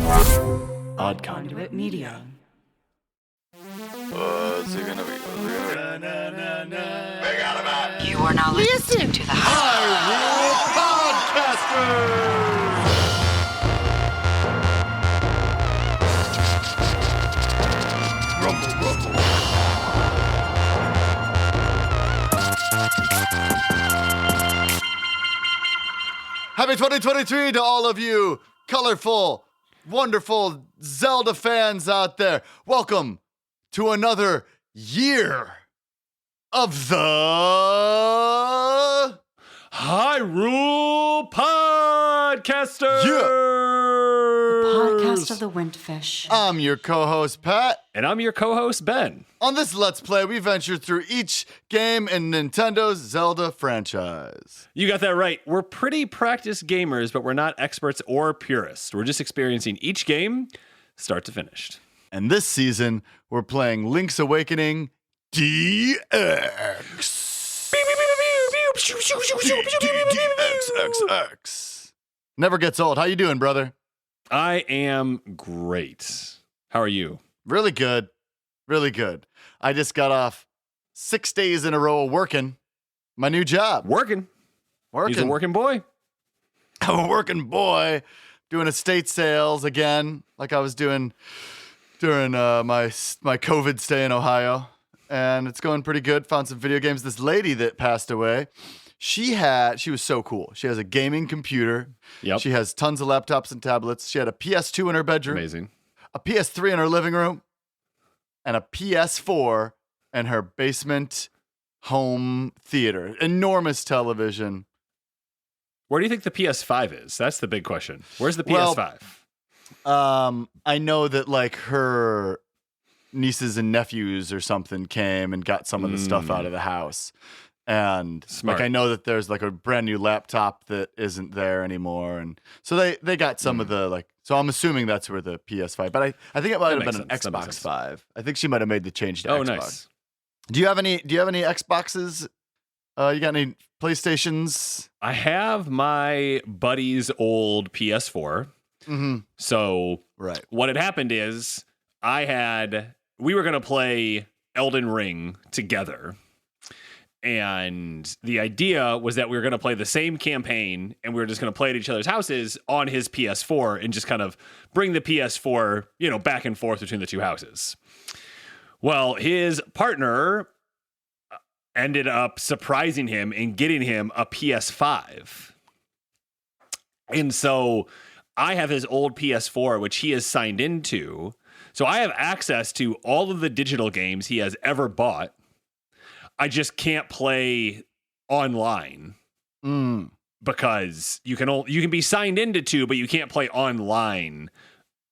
Odd Conduit Media. What's it gonna be? You are now listening to the Hyrule Podcasters! Rumble, rumble. Happy 2023 to all of you colorful, wonderful Zelda fans out there. Welcome to another year of the Hyrule Podcasters! podcast of the Windfish. I'm your co-host, Pat. And I'm your co-host, Ben. On this Let's Play, we venture through each game in Nintendo's Zelda franchise. You got that right. We're pretty practiced gamers, but we're not experts or purists. We're just experiencing each game start to finish. And this season, we're playing Link's Awakening DX. DXXX. Never gets old. How you doing, brother? I am great. How are you? Really good. Really good. I just got off 6 days in a row of working my new job. Working. He's a working boy. I'm a working boy doing estate sales again, like I was doing during my COVID stay in Ohio. And it's going pretty good. Found some video games. This lady that passed away, she was so cool. She has a gaming computer. Yep. She has tons of laptops and tablets. She had a PS2 in her bedroom. Amazing. A PS3 in her living room. And a PS4 in her basement home theater. Enormous television. Where do you think the PS5 is? That's the big question. Where's the PS5? I know that like her nieces and nephews or something came and got some of the stuff out of the house. And Smart. like I know that there's like a brand new laptop that isn't there anymore. And so they got some of the like, so I'm assuming that's where the PS5, but I think it might have been an Xbox 5. I think she might have made the change to Xbox. Nice. Do you have any Xboxes? You got any PlayStations? I have my buddy's old PS4. Mm-hmm. So Right. what had happened is we were going to play Elden Ring together. And the idea was that we were going to play the same campaign and we were just going to play at each other's houses on his PS4 and just kind of bring the PS4, back and forth between the two houses. Well, his partner ended up surprising him and getting him a PS5. And so I have his old PS4, which he has signed into. So I have access to all of the digital games he has ever bought. I just can't play online because you can be signed into two, but you can't play online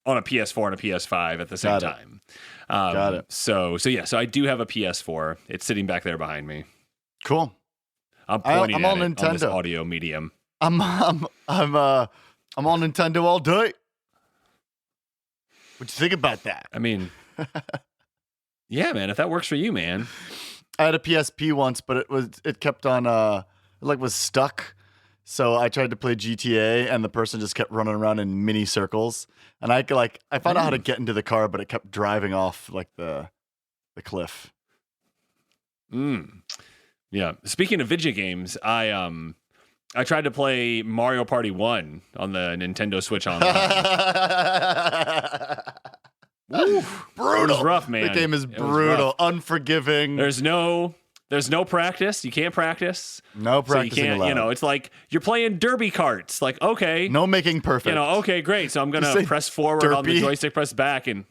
on a PS4 and a PS5 at the same time. Got it. So I do have a PS4. It's sitting back there behind me. Cool. I'm pointing I'm at on it Nintendo. on this audio medium. I'm on Nintendo all day. What you think about that? I mean, yeah, man. If that works for you, man. I had a PSP once, but it kept on was stuck. So I tried to play GTA, and the person just kept running around in mini circles. And I found out how to get into the car, but it kept driving off like the cliff. Yeah. Speaking of video games, I tried to play Mario Party 1 on the Nintendo Switch Online. Woo, brutal. It was rough, man. The game is brutal, unforgiving. There's no practice. You can't practice. No practicing so you can't, allowed. it's like you're playing derby carts. Like, okay. No making perfect. Okay, great. So I'm going to press forward on the joystick, press back, and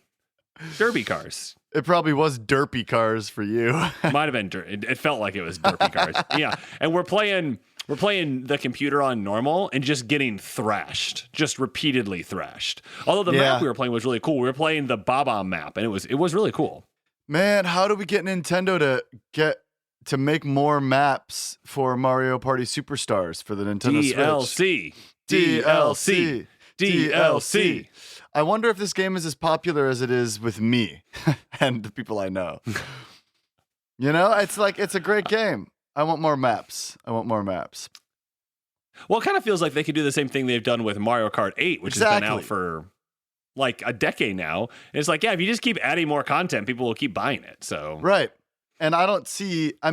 derby cars. It probably was derpy cars for you. Might have been. It felt like it was derpy cars. Yeah. And we're playing the computer on normal and just getting thrashed, just repeatedly thrashed. Although the map we were playing was really cool. We were playing the Baba map, and it was really cool. Man, how do we get Nintendo to make more maps for Mario Party Superstars for the Nintendo Switch? DLC. I wonder if this game is as popular as it is with me and the people I know. It's like, it's a great game. I want more maps. Well, it kind of feels like they could do the same thing they've done with Mario Kart 8, which has been out for like a decade now. And it's like, yeah, if you just keep adding more content, people will keep buying it. So Right. And I don't see, I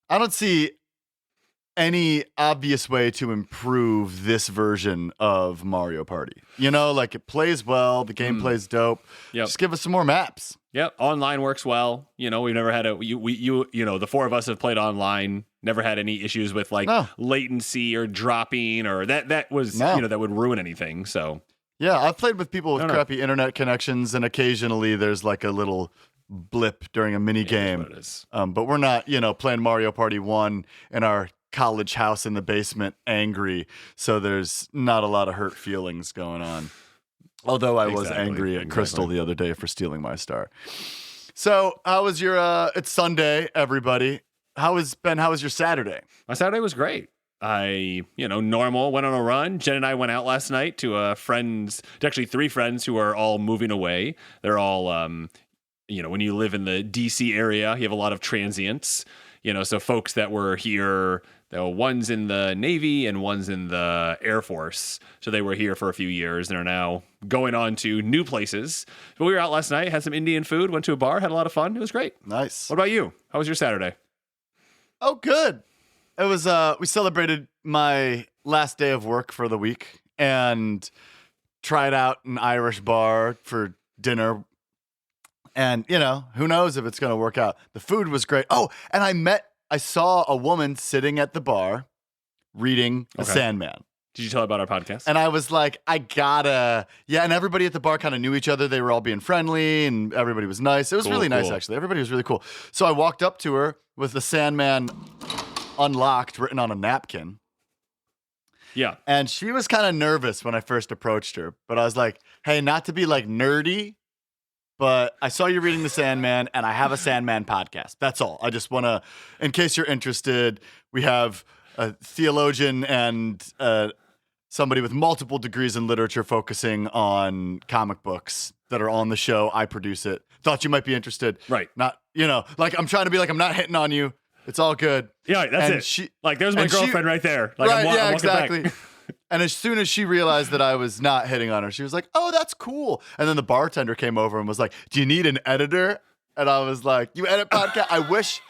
don't see any obvious way to improve this version of Mario Party. Like it plays well, the gameplay's dope. Yep. Just give us some more maps. Yep, online works well. We've never had the four of us have played online, never had any issues with like latency or dropping or that was that would ruin anything. So yeah, I've played with people with crappy internet connections, and occasionally there's like a little blip during a mini game. But we're not, playing Mario Party 1 in our college house in the basement angry, so there's not a lot of hurt feelings going on. Although I was angry at Crystal the other day for stealing my star. So how was your it's Sunday, everybody. How was your Saturday? My Saturday was great. I, normal, went on a run. Jen and I went out last night to actually 3 friends who are all moving away. They're all when you live in the DC area, you have a lot of transients. So folks that were here, one's in the Navy and one's in the Air Force. So they were here for a few years and are now going on to new places. But we were out last night, had some Indian food, went to a bar, had a lot of fun. It was great. Nice. What about you? How was your Saturday? Oh, good. It was, we celebrated my last day of work for the week and tried out an Irish bar for dinner. And, who knows if it's going to work out. The food was great. Oh, and I saw a woman sitting at the bar reading The Sandman. Did you tell her about our podcast? And I was like, and everybody at the bar kind of knew each other. They were all being friendly and everybody was nice. It was really nice, actually. Everybody was really cool. So I walked up to her with The Sandman unlocked, written on a napkin. Yeah. And she was kind of nervous when I first approached her. But I was like, hey, not to be like nerdy, but I saw you reading The Sandman, and I have a Sandman podcast. That's all. I just want to, in case you're interested, we have a theologian and somebody with multiple degrees in literature focusing on comic books that are on the show. I produce it. Thought you might be interested. Right. Not, like I'm trying to be like, I'm not hitting on you. It's all good. Yeah, that's it. There's my girlfriend right there. Like, right, I'm exactly. Back. And as soon as she realized that I was not hitting on her, she was like, oh, that's cool. And then the bartender came over and was like, do you need an editor? And I was like, you edit podcast?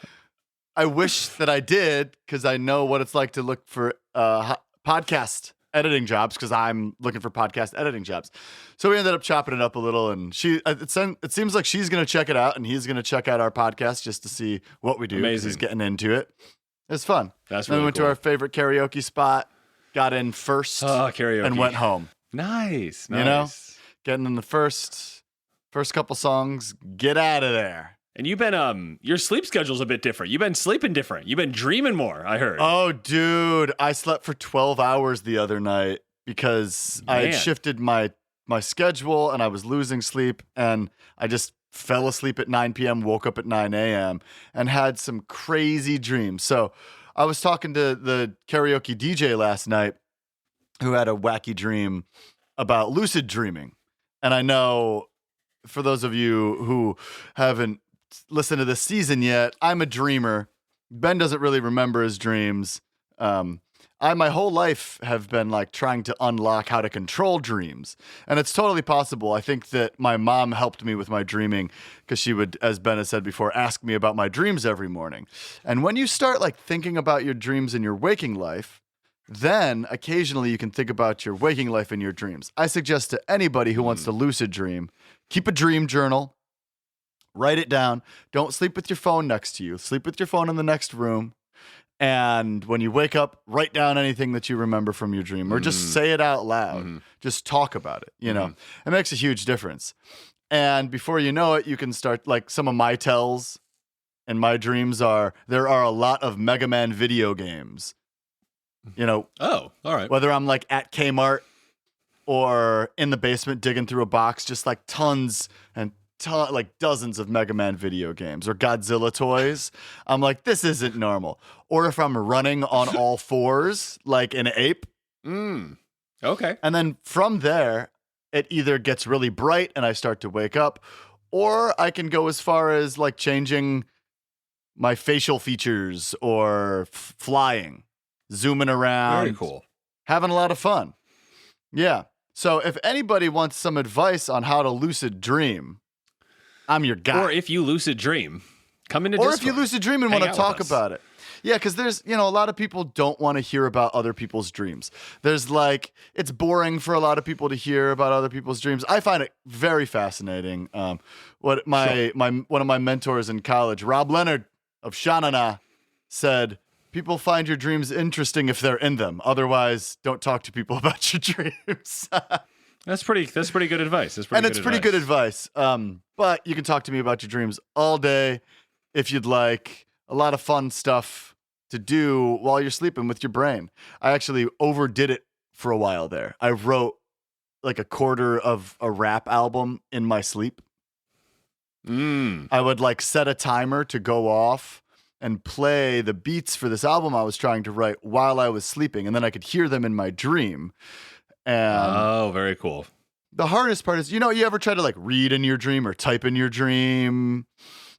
I wish that I did, because I know what it's like to look for podcast editing jobs, because I'm looking for podcast editing jobs. So we ended up chopping it up a little, and it seems like she's going to check it out, and he's going to check out our podcast just to see what we do. Amazing. He's getting into it. It's fun. That's really cool. Then we went to our favorite karaoke spot. Got in first karaoke. And went home. Nice. Getting in the first couple songs, get out of there. And you've been, your sleep schedule's a bit different. You've been sleeping different. You've been dreaming more, I heard. Oh, dude. I slept for 12 hours the other night because I had shifted my schedule and I was losing sleep, and I just fell asleep at 9 p.m., woke up at 9 a.m., and had some crazy dreams. So I was talking to the karaoke DJ last night who had a wacky dream about lucid dreaming. And I know for those of you who haven't listened to this season yet, I'm a dreamer. Ben doesn't really remember his dreams. I my whole life have been like trying to unlock how to control dreams. And it's totally possible. I think that my mom helped me with my dreaming because she would, as Ben has said before, ask me about my dreams every morning. And when you start like thinking about your dreams in your waking life, then occasionally you can think about your waking life in your dreams. I suggest to anybody who wants to lucid dream, keep a dream journal, write it down. Don't sleep with your phone next to you. Sleep with your phone in the next room. And when you wake up, write down anything that you remember from your dream, or just say it out loud. Just talk about it. You know, it makes a huge difference. And before you know it, you can start, like, some of my tells and my dreams are, there are a lot of Mega Man video games. You know, oh, all right. Whether I'm like at Kmart or in the basement digging through a box, just like tons and like dozens of Mega Man video games or Godzilla toys. I'm like, this isn't normal. Or if I'm running on all fours like an ape. Okay. And then from there, it either gets really bright and I start to wake up, or I can go as far as like changing my facial features or flying, zooming around. Very cool. Having a lot of fun. Yeah. So if anybody wants some advice on how to lucid dream, I'm your guy. Or if you lucid dream, come into Or Discord. if you lucid dream and Hang want to out with talk us. about it. Yeah, because there's, a lot of people don't want to hear about other people's dreams. There's it's boring for a lot of people to hear about other people's dreams. I find it very fascinating. What one of my mentors in college, Rob Leonard of Shanana, said, people find your dreams interesting if they're in them. Otherwise, don't talk to people about your dreams. That's pretty good advice. It's pretty good advice. But you can talk to me about your dreams all day if you'd like. A lot of fun stuff to do while you're sleeping with your brain. I actually overdid it for a while there. I wrote like a quarter of a rap album in my sleep. I would set a timer to go off and play the beats for this album I was trying to write while I was sleeping, and then I could hear them in my dream. And very cool. the hardest part is, you ever try to read in your dream or type in your dream?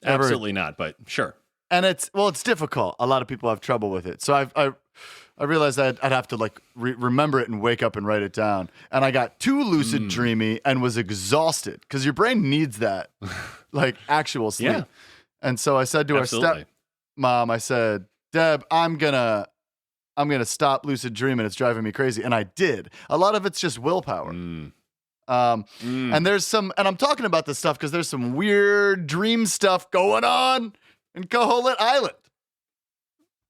Absolutely not, but sure. And it's difficult. A lot of people have trouble with it. So I realized I'd have to remember it and wake up and write it down. And I got too lucid dreamy and was exhausted because your brain needs that, actual sleep. Yeah. And so I said to our stepmom, I said, Deb, I'm gonna stop lucid dreaming. It's driving me crazy. And I did. A lot of it's just willpower. And there's and I'm talking about this stuff because there's some weird dream stuff going on in Koholint Island.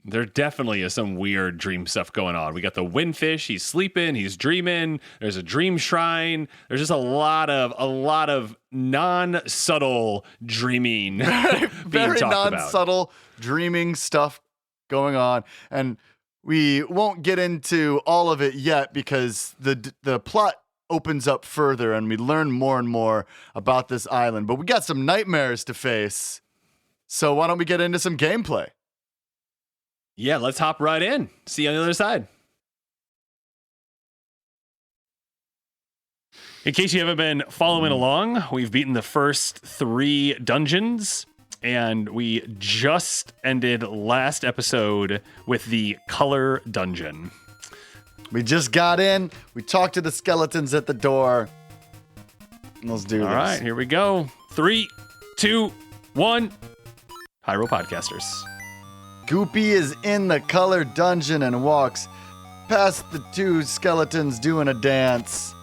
There definitely is some weird dream stuff going on. We got the windfish. He's sleeping. He's dreaming. There's a dream shrine. There's just a lot of non-subtle dreaming being very talked non-subtle dreaming stuff going on. And we won't get into all of it yet because the plot opens up further and we learn more and more about this island. But we got some nightmares to face. So why don't we get into some gameplay? Yeah, let's hop right in. See you on the other side. In case you haven't been following along, we've beaten the first 3 dungeons, and we just ended last episode with the color dungeon. We just got in. We talked to the skeletons at the door. Let's do this. All right, here we go. 3, 2, 1. Hyrule Podcasters. Goopy is in the color dungeon and walks past the 2 skeletons doing a dance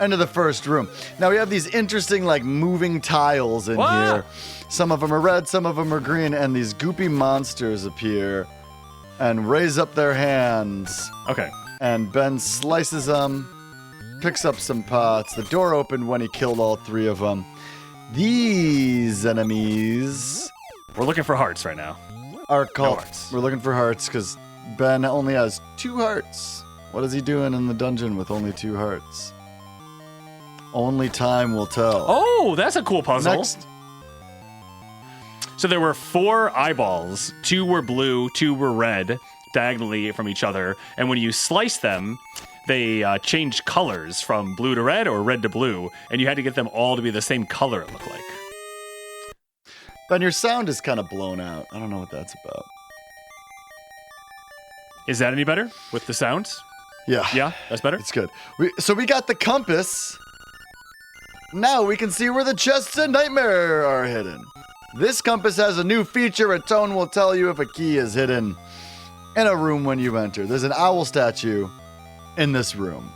into the first room. Now we have these interesting moving tiles in here. Some of them are red, some of them are green, and these goopy monsters appear and raise up their hands. Okay. And Ben slices them, picks up some pots. The door opened when he killed all 3 of them. These enemies We're looking for hearts right now. are called... hearts. We're looking for hearts because Ben only has 2 hearts. What is he doing in the dungeon with only 2 hearts? Only time will tell. Oh, that's a cool puzzle. Next. So there were 4 eyeballs. 2 were blue, 2 were red, diagonally from each other. And when you slice them, they changed colors from blue to red or red to blue. And you had to get them all to be the same color, it looked like. Ben, your sound is kind of blown out. I don't know what that's about. Is that any better with the sounds? Yeah. Yeah, that's better? It's good. So we got the compass. Now we can see where the chests and nightmare are hidden. This compass has a new feature. A tone will tell you if a key is hidden in a room when you enter. There's an owl statue in this room.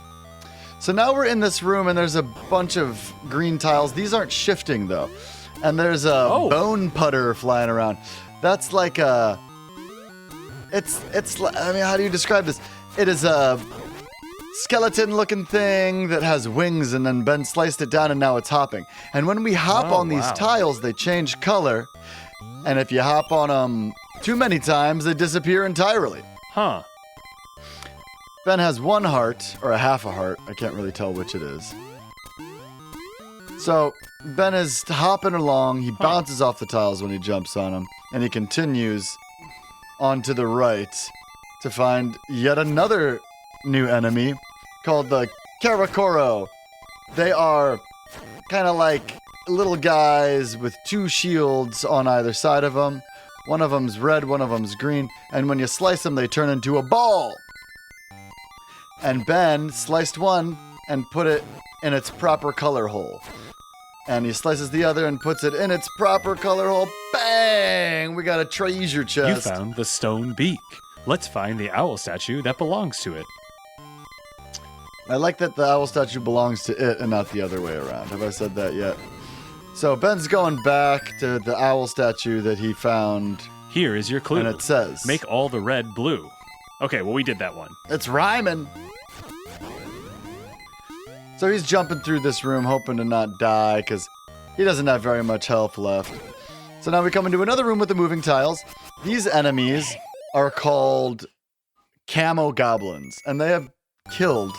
So now we're in this room and there's a bunch of green tiles. These aren't shifting though. And there's a bone putter flying around. That's like a... how do you describe this? It is a skeleton-looking thing that has wings, and then Ben sliced it down, and now it's hopping. And when we hop on these tiles, they change color. And if you hop on them too many times, they disappear entirely. Huh. Ben has 1 heart, or a half a heart. I can't really tell which it is. So Ben is hopping along. He bounces off the tiles when he jumps on them, and he continues on to the right to find yet another new enemy called the Karakoro. They are kind of like little guys with 2 shields on either side of them. One of them's red, one of them's green, and when you slice them, they turn into a ball. And Ben sliced one, and put it in its proper color hole. And he slices the other and puts it in its proper color hole. Bang! We got a treasure chest. You found the stone beak. Let's find the owl statue that belongs to it. I like that the owl statue belongs to it and not the other way around. Have I said that yet? So Ben's going back to the owl statue that he found. Here is your clue. And it says, make all the red blue. Okay, well, we did that one. It's rhyming. So he's jumping through this room hoping to not die because he doesn't have very much health left. So now we come into another room with the moving tiles. These enemies are called camo goblins, and they have killed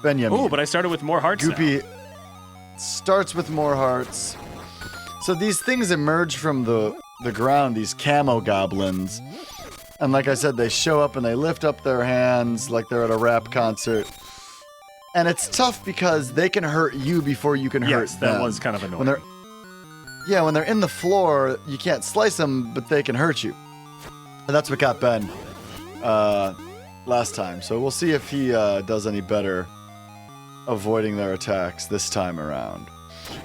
Benjamin. Oh, but I started with more hearts Goopy now. Starts with more hearts. So these things emerge from the ground, these camo goblins. And like I said, they show up and they lift up their hands like they're at a rap concert. And it's tough because they can hurt you before you can hurt them. That was kind of annoying. When they're in the floor, you can't slice them, but they can hurt you. And that's what got Ben last time. So we'll see if he does any better avoiding their attacks this time around.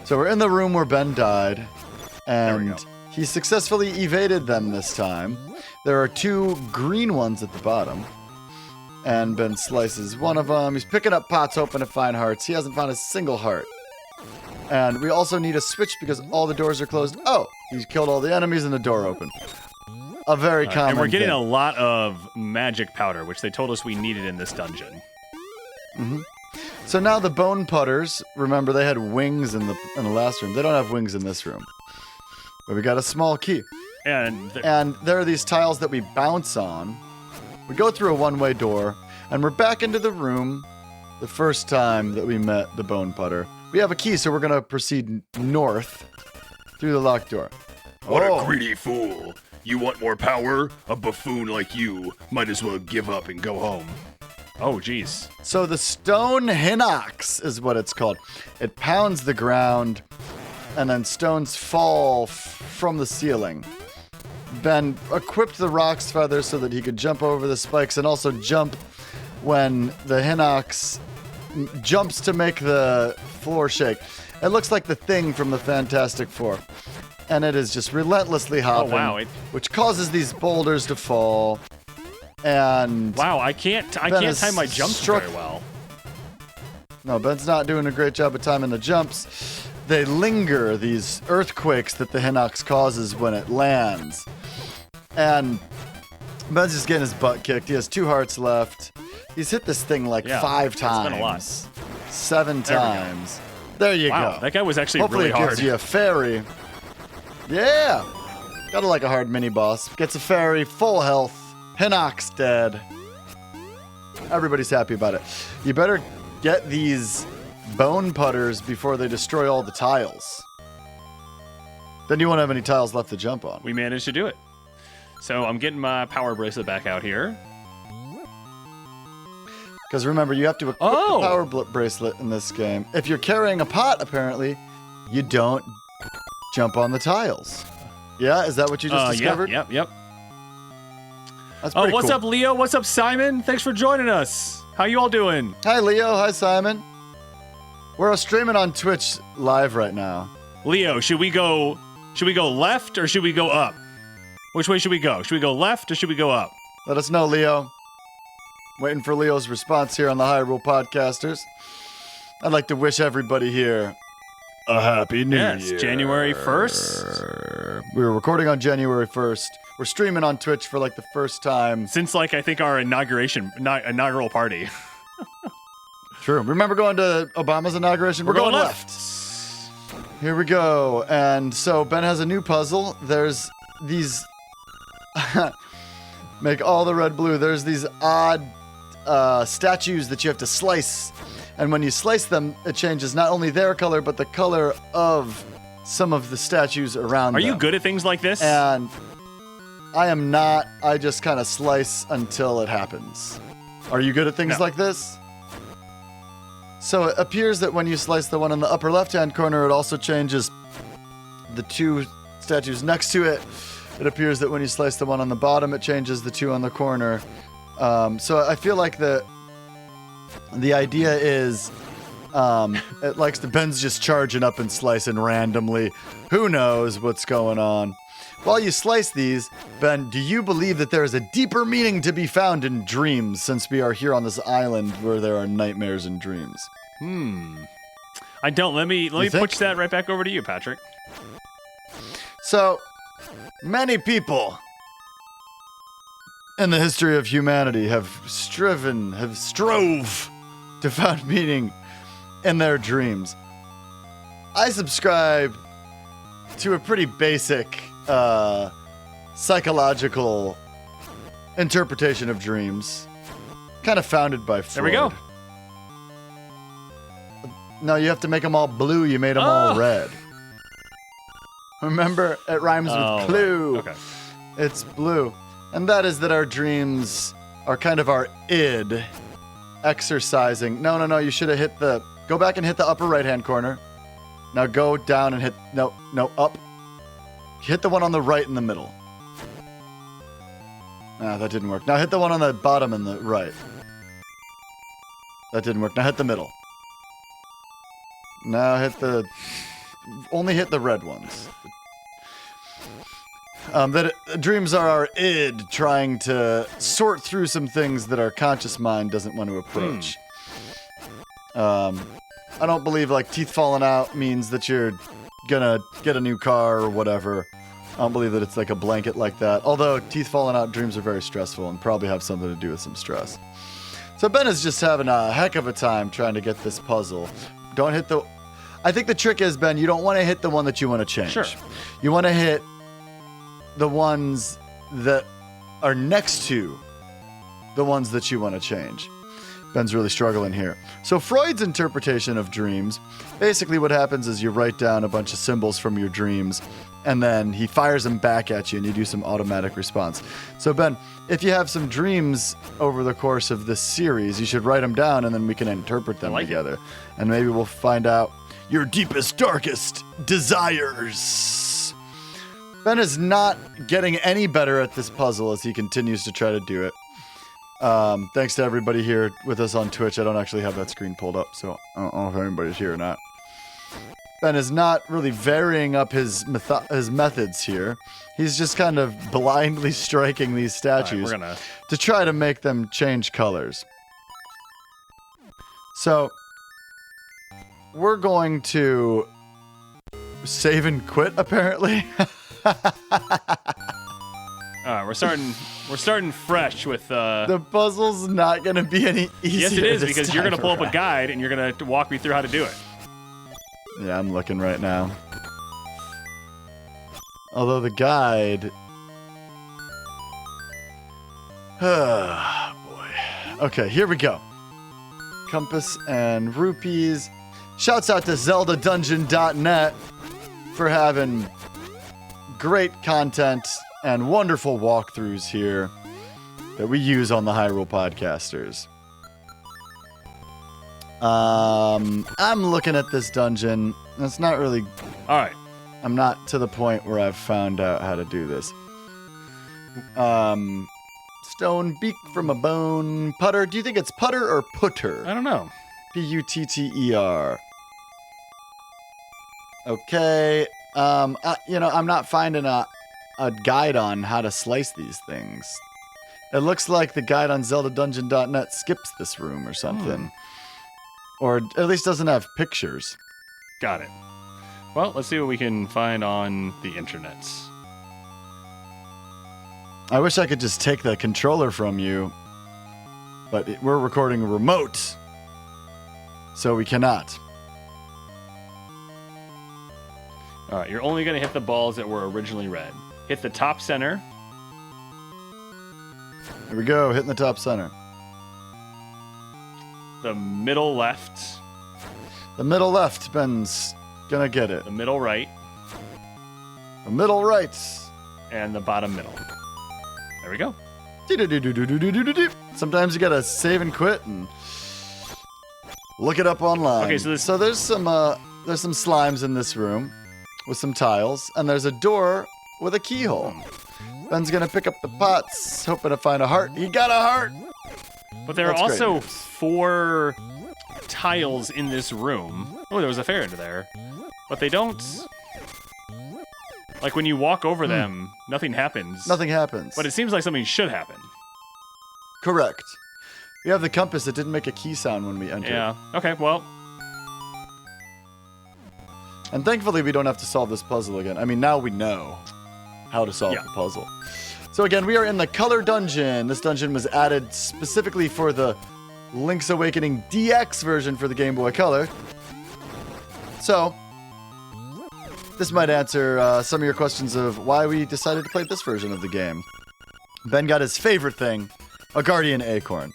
So we're in the room where Ben died, and he successfully evaded them this time. There are 2 green ones at the bottom, and Ben slices one of them. He's picking up pots hoping to find hearts. He hasn't found a single heart. And we also need a switch because all the doors are closed. Oh, he's killed all the enemies and the door open. A very common And we're getting thing. a lot of magic powder, which they told us we needed in this dungeon. Mm-hmm. So now the bone putters, remember they had wings in the last room. They don't have wings in this room. But we got a small key. And there are these tiles that we bounce on. We go through a one-way door, and we're back into the room the first time that we met the bone putter. We have a key, so we're going to proceed north through the locked door. What a greedy fool. You want more power? A buffoon like you might as well give up and go home. Oh, geez. So the stone hinox is what it's called. It pounds the ground, and then stones fall from the ceiling. Ben equipped the roc's feathers so that he could jump over the spikes and also jump when the hinox jumps to make the floor shake. It looks like the Thing from the Fantastic Four. And it is just relentlessly hopping, which causes these boulders to fall. And wow, I can't time my jumps very well. No, Ben's not doing a great job of timing the jumps. They linger, these earthquakes that the hinox causes when it lands. And Ben's just getting his butt kicked. He has 2 hearts left. He's hit this thing like 5 times. It's been a lot. 7 times. There you go. That guy was actually Hopefully really hard. Hopefully it gives you a fairy. Yeah. Gotta like a hard mini-boss. Gets a fairy, full health. Hinox dead. Everybody's happy about it. You better get these bone putters before they destroy all the tiles. Then you won't have any tiles left to jump on. We managed to do it. So I'm getting my power bracelet back out here. Because remember, you have to equip the power bracelet in this game. If you're carrying a pot, apparently, you don't jump on the tiles. Yeah, is that what you just discovered? Yep. That's pretty what's cool. up, Leo? What's up, Simon? Thanks for joining us. How you all doing? Hi, Leo. Hi, Simon. We're streaming on Twitch live right now. Leo, should we go left or should we go up? Which way should we go? Should we go left or should we go up? Let us know, Leo. Waiting for Leo's response here on the Hyrule Podcasters. I'd like to wish everybody here a happy new year. Yes, January 1st. We were recording on January 1st. We're streaming on Twitch for like the first time. Since like I think our inaugural party. True. Remember going to Obama's inauguration? We're going left. Here we go. And so Ben has a new puzzle. There's these... Make all the red blue. There's these odd statues that you have to slice. And when you slice them, it changes not only their color, but the color of some of the statues around them. Are you good at things like this? And I am not. I just kind of slice until it happens. Are you good at things like this? So it appears that when you slice the one in the upper left-hand corner, it also changes the 2 statues next to it. It appears that when you slice the one on the bottom, it changes the 2 on the corner. So I feel like The idea is, it likes to Ben's just charging up and slicing randomly. Who knows what's going on? While you slice these, Ben, do you believe that there is a deeper meaning to be found in dreams, since we are here on this island where there are nightmares and dreams? I don't. Let me think? push that right back over to you, Patrick. So, many people in the history of humanity have strove to find meaning in their dreams. I subscribe to a pretty basic psychological interpretation of dreams, kind of founded by Freud. There we go. No, you have to make them all blue. You made them all red. Remember, it rhymes with clue. Right. Okay. It's blue. And that is that our dreams are kind of our id exercising. No, you should have go back and hit the upper right-hand corner. Now go down and hit, no, up. Hit the one on the right in the middle. Ah, that didn't work. Now hit the one on the bottom in the right. That didn't work. Now hit the middle. Now only hit the red ones. Dreams are our id trying to sort through some things that our conscious mind doesn't want to approach. I don't believe like teeth falling out means that you're gonna get a new car or whatever. I don't believe that it's like a blanket like that. Although teeth falling out dreams are very stressful and probably have something to do with some stress. So Ben is just having a heck of a time trying to get this puzzle. Don't hit I think the trick is, Ben, you don't want to hit the one that you want to change. Sure. You want to hit the ones that are next to the ones that you want to change. Ben's really struggling here. So Freud's interpretation of dreams, basically what happens is you write down a bunch of symbols from your dreams, and then he fires them back at you, and you do some automatic response. So Ben, if you have some dreams over the course of this series, you should write them down, and then we can interpret them together. And maybe we'll find out your deepest, darkest desires. Ben is not getting any better at this puzzle as he continues to try to do it. Thanks to everybody here with us on Twitch. I don't actually have that screen pulled up, so I don't know if anybody's here or not. Ben is not really varying up his methods here. He's just kind of blindly striking these statues to try to make them change colors. So we're going to save and quit, apparently. All right, we're starting fresh with the puzzle's not going to be any easier. Yes, it is, because you're going to pull up a guide and you're going to walk me through how to do it. Yeah, I'm looking right now. Although the guide... boy. Okay, here we go. Compass and rupees. Shouts out to ZeldaDungeon.net for having great content and wonderful walkthroughs here that we use on the Hyrule Podcasters. I'm looking at this dungeon. It's not really... All right. I'm not to the point where I've found out how to do this. Stone beak from a bone. Putter. Do you think it's putter or putter? I don't know. Putter. Okay. I'm not finding a guide on how to slice these things. It looks like the guide on ZeldaDungeon.net skips this room or something. Or at least doesn't have pictures. Got it. Well, let's see what we can find on the internets. I wish I could just take the controller from you, but we're recording remote, so we cannot. All right, you're only going to hit the balls that were originally red. Hit the top center. Here we go, hitting the top center. The middle left. The middle left, Ben's gonna get it. The middle right. The middle right. And the bottom middle. There we go. Sometimes you gotta save and quit and look it up online. Okay, so there's some slimes in this room with some tiles, and there's a door with a keyhole. Ben's gonna pick up the pots, hoping to find a heart. He got a heart! But there are That's great also news. 4 tiles in this room. Oh, there was a fairy under there. But they don't... Like, when you walk over them, nothing happens. Nothing happens. But it seems like something should happen. Correct. We have the compass that didn't make a key sound when we entered. Yeah. Okay, well... And thankfully, we don't have to solve this puzzle again. I mean, now we know how to solve the puzzle. So again, we are in the Color Dungeon. This dungeon was added specifically for the Link's Awakening DX version for the Game Boy Color. So, this might answer some of your questions of why we decided to play this version of the game. Ben got his favorite thing, a Guardian Acorn,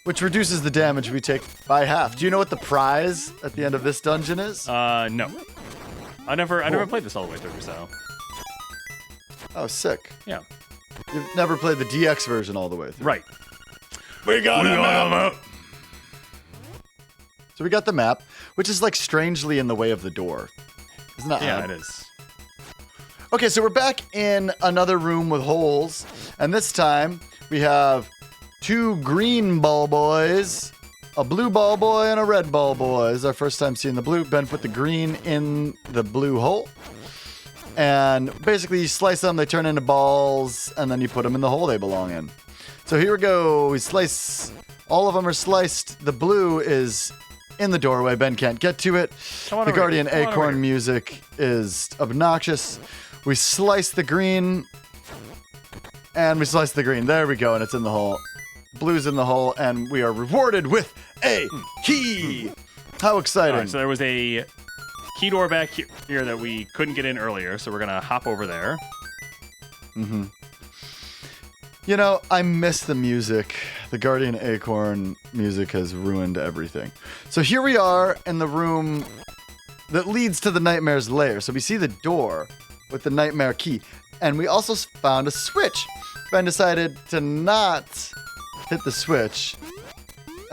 which reduces the damage we take by half. Do you know what the prize at the end of this dungeon is? No. I never played this all the way through, so... Oh, sick. Yeah. You've never played the DX version all the way through. Right. We got him out. So we got the map, which is like strangely in the way of the door. Isn't that Yeah, odd? it is. Okay, so we're back in another room with holes, and this time we have 2 green ball boys, a blue ball boy, and a red ball boy. This is our first time seeing the blue. Ben put the green in the blue hole. And basically, you slice them, they turn into balls, and then you put them in the hole they belong in. So here we go. We slice. All of them are sliced. The blue is in the doorway. Ben can't get to it. Come on The over Guardian here. Come on over Acorn here. music is obnoxious. We slice the green, and we slice the green. There we go, and it's in the hole. Blue's in the hole, and we are rewarded with a key. How exciting. All right, so there was a key door back here that we couldn't get in earlier, so we're going to hop over there. You know, I miss the music. The Guardian Acorn music has ruined everything. So here we are in the room that leads to the Nightmare's lair. So we see the door with the Nightmare key. And we also found a switch. Ben decided to not hit the switch.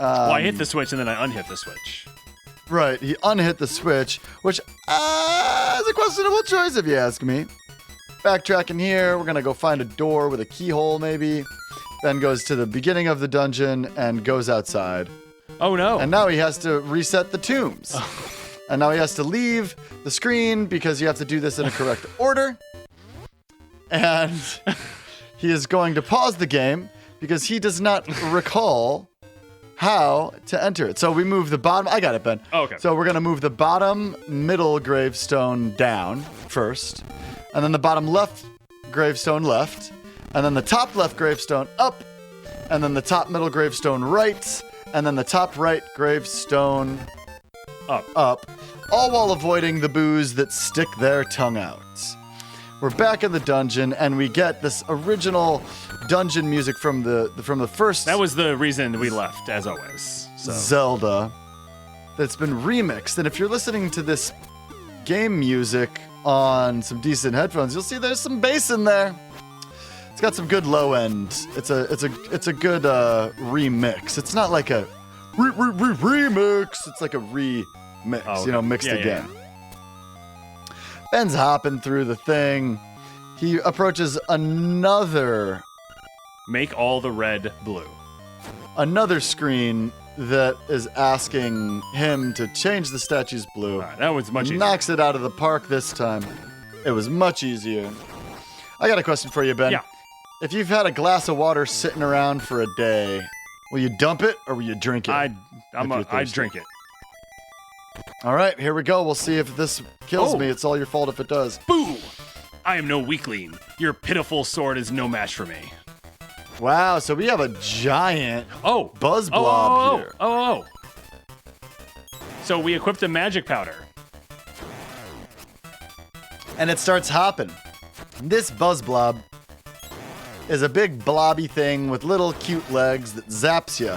Well, I hit the switch and then I unhit the switch. Right, he unhit the switch, which is a questionable choice if you ask me. Backtracking here, we're gonna go find a door with a keyhole maybe. Ben goes to the beginning of the dungeon and goes outside. Oh, no. And now he has to reset the tombs. And now he has to leave the screen because you have to do this in a correct order. And he is going to pause the game because he does not recall how to enter it. So we move the bottom. I got it, Ben. Oh, okay. So we're going to move the bottom middle gravestone down first. And then the bottom left gravestone left. And then the top left gravestone up. And then the top middle gravestone right. And then the top right gravestone up. All while avoiding the boos that stick their tongue out. We're back in the dungeon, and we get this original dungeon music from the first That was the reason we left, as always. So. Zelda that's been remixed. And if you're listening to this game music on some decent headphones, you'll see there's some bass in there. It's got some good low end. It's a good remix. It's not like a remix. It's like a remix. Oh, okay. You know, mixed Yeah, again. Ben's hopping through the thing. He approaches another Make all the red blue. screen that is asking him to change the statue's blue. All right, that was much easier. Knocks it out of the park this time. It was much easier. I got a question for you, Ben. Yeah. If you've had a glass of water sitting around for a day, will you dump it or will you drink it? I'd thirsty. drink it. All right, here we go. We'll see if this kills Oh. me. It's all your fault if it does. Boo! I am no weakling. Your pitiful sword is no match for me. Wow, so we have a giant Oh! buzz blob here. Oh. So we equipped a magic powder. And it starts hopping. This buzz blob is a big blobby thing with little cute legs that zaps you.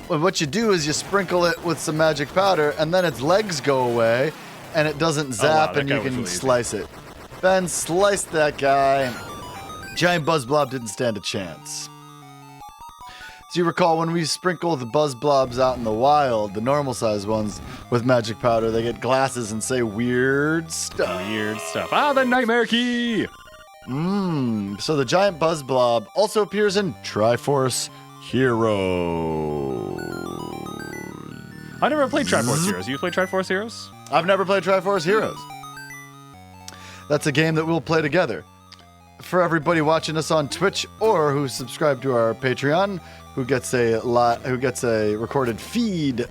But what you do is you sprinkle it with some magic powder, and then its legs go away, and it doesn't zap, that and guy you was can really easy. slice it. Ben sliced that guy. Giant buzz blob didn't stand a chance. So you recall when we sprinkle the buzz blobs out in the wild, the normal size ones, with magic powder, they get glasses and say weird stuff. Weird stuff. Ah, the nightmare key! So the giant buzz blob also appears in Triforce Heroes. I never played Triforce Heroes. You played Triforce Heroes? I've never played Triforce Heroes. That's a game that we'll play together. For everybody watching us on Twitch or who subscribe to our Patreon, who gets a recorded feed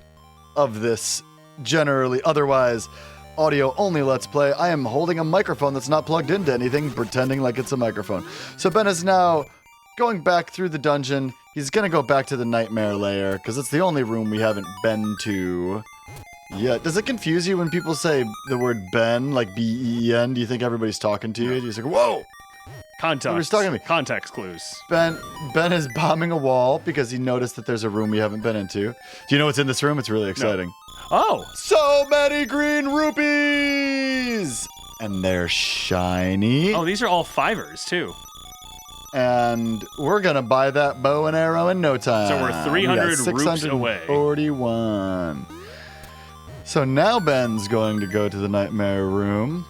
of this generally otherwise audio only Let's Play, I am holding a microphone that's not plugged into anything, pretending like it's a microphone. So Ben is now going back through the dungeon. He's gonna go back to the Nightmare Lair because it's the only room we haven't been to yet. Does it confuse you when people say the word Ben, like B-E-N? Do you think everybody's talking to you? You're just like, whoa! Context. talking to me. Context clues. Ben is bombing a wall because he noticed that there's a room we haven't been into. Do you know what's in this room? It's really exciting. Oh! So many green rupees! And they're shiny. Oh, these are all fivers, too. And we're going to buy that bow and arrow in no time. So we're 300 rupes away. 641. So now Ben's going to go to the Nightmare Room.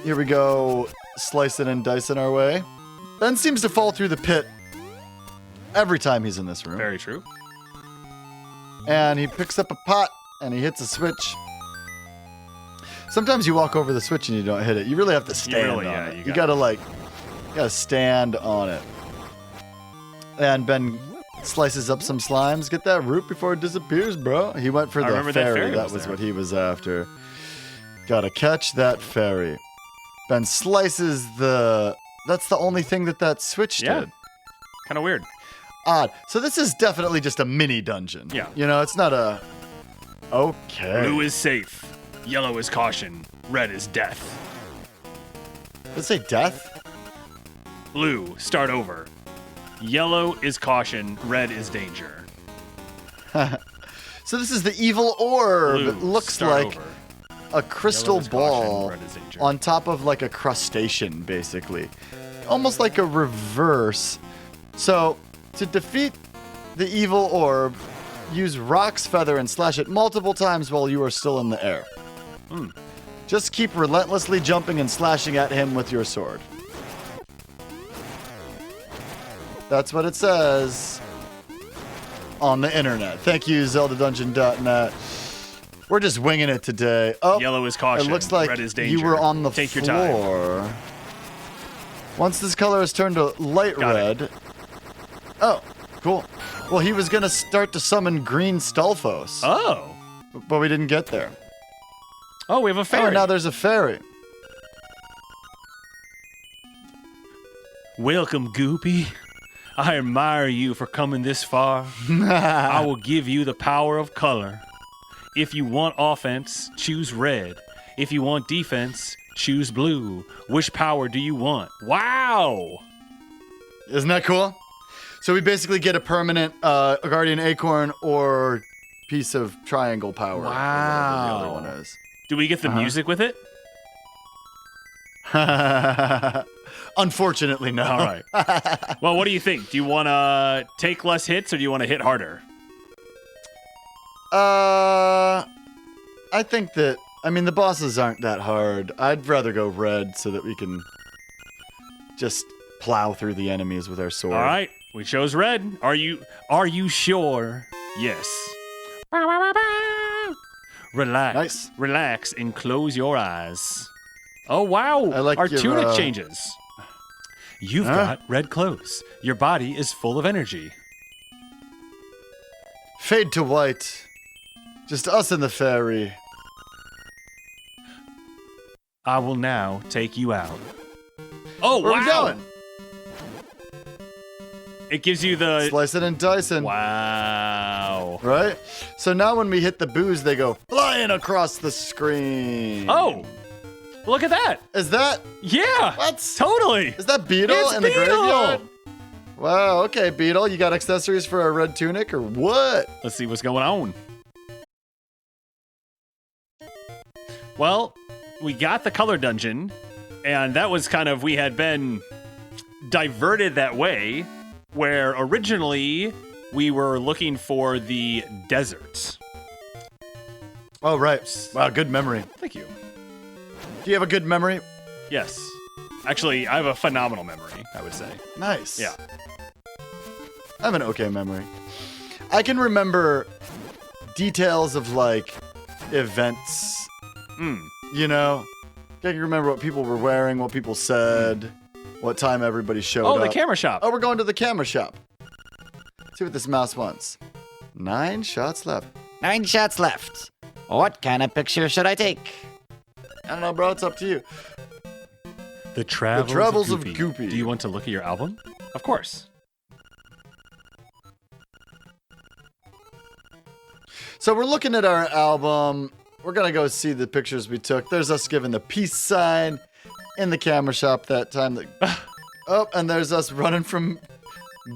Here we go, slicing and dicing our way. Ben seems to fall through the pit every time he's in this room. Very true. And he picks up a pot and he hits a switch. Sometimes you walk over the switch and you don't hit it. You really have to stand on it. You gotta stand on it. And Ben slices up some slimes. Get that root before it disappears, bro. He went for the fairy. That was what he was after. Gotta catch that fairy. Ben slices the... That's the only thing that switch did. Kind of weird. Odd. So this is definitely just a mini dungeon. Yeah. You know, it's not a... Okay. Blue is safe. Yellow is caution. Red is death. Does it say death? Blue, start over. Yellow is caution. Red is danger. So this is the evil orb. Blue, It looks start like over. a crystal Yellow is caution, ball red is danger. on top of like a crustacean, basically. Almost like a reverse. So, to defeat the evil orb, use Rock's Feather and slash it multiple times while you are still in the air. Just keep relentlessly jumping and slashing at him with your sword. That's what it says on the internet. Thank you, ZeldaDungeon.net. We're just winging it today. Oh, Yellow is caution. it looks like Red is danger. you were on the Take your floor. time. Once this color is turned to light Got red. it. Oh, cool. Well, he was going to start to summon green Stalfos, Oh. but we didn't get there. Oh, we have a fairy. Oh, now there's a fairy. Welcome, Goopy. I admire you for coming this far. I will give you the power of color. If you want offense, choose red. If you want defense, choose blue. Which power do you want? Wow! Isn't that cool? So we basically get a permanent Guardian Acorn or piece of triangle power. or whatever the other one is. Do we get the music with it? Unfortunately, no. All right. Well, what do you think? Do you want to take less hits or do you want to hit harder? I think that, the bosses aren't that hard. I'd rather go red so that we can just plow through the enemies with our sword. All right. We chose red. Are you sure? Yes. Relax. Nice. Relax and close your eyes. Oh, wow. I like our your, tunic changes. You've got red clothes. Your body is full of energy. Fade to white. Just us and the fairy. I will now take you out. Oh, Where wow. are we going? It gives you the... Slicing and dicing. Wow. Right? So now when we hit the boos, they go flying across the screen. Oh, look at that. Is that... Yeah. What? Totally. Is that Beetle It's in the Beetle. graveyard? Wow, okay, Beetle. You got accessories for a red tunic or what? Let's see what's going on. Well, we got the color dungeon, and that was kind of, we had been diverted that way, where originally we were looking for the desert. Oh, right. Wow, good memory. Thank you. Do you have a good memory? Yes. Actually, I have a phenomenal memory, I would say. Nice. Yeah. I have an okay memory. I can remember details of like events. You know, I can remember what people were wearing, what people said, what time everybody showed up. Oh, the camera shop. Oh, we're going to the camera shop. Let's see what this mouse wants. 9 shots left. 9 shots left. What kind of picture should I take? I don't know, bro. It's up to you. The Travels, Travels of of Goopy. Goopy. Do you want to look at your album? Of course. So we're looking at our album. We're going to go see the pictures we took. There's us giving the peace sign in the camera shop that time. Oh, and there's us running from